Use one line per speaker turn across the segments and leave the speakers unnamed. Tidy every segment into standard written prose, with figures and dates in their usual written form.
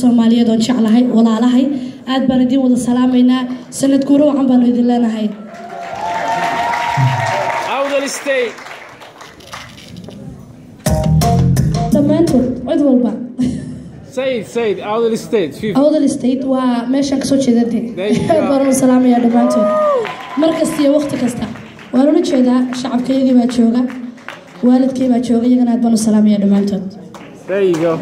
Soomaaliyeed oo jeclahay walaalahay aad baan idin wada salaameynaa sanad guuro waxaan baan idin leenahay
Awdal State
dhammaantood cid walba
Said Awdal State
Awdal State waa meeshan ka soo jeedantay baan salaamaya dhammaantood markasta iyo waqti kasta waan u jeedaa shacabkayga baa jooga waalidkay baa jooga iyagana aad baan salaamaya dhammaantood
There you go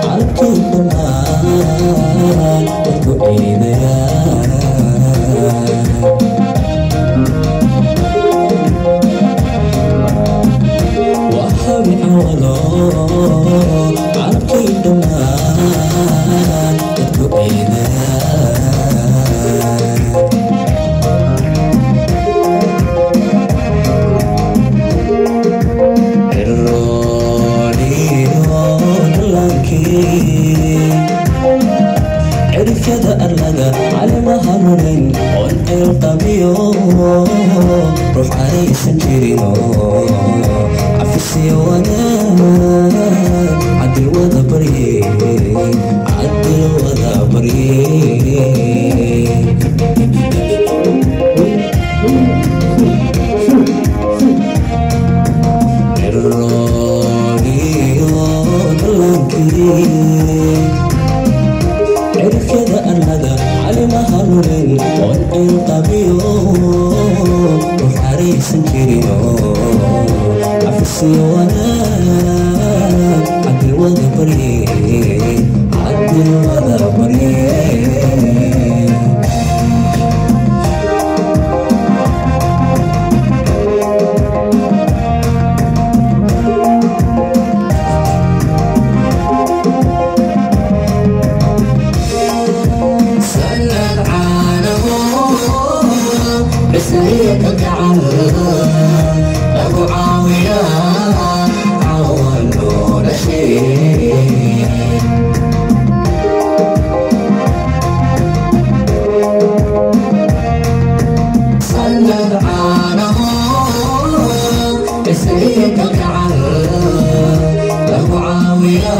عالكي دمان dadku ciidayaan وحبي أولو عالكي دمان dadku ciidayaan عرفت أرلقى على مهرين والقبيو روح عريس جيرينو عفسي وانا عدل وذا بريء عدل وذا بريء الراديو دلانكي عرفت أرلقى على مهرين والقبيو روح عريس جيرينو عفسي وانا عدل وذا بريء عدل وذا بريء سيد الجعل أبو عاوية عوال ولا شيء صلى عنه سيد الجعل أبو عاوية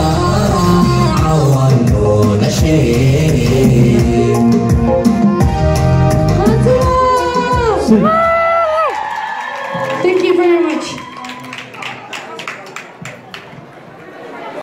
عوال ولا شيء
Thank you very much.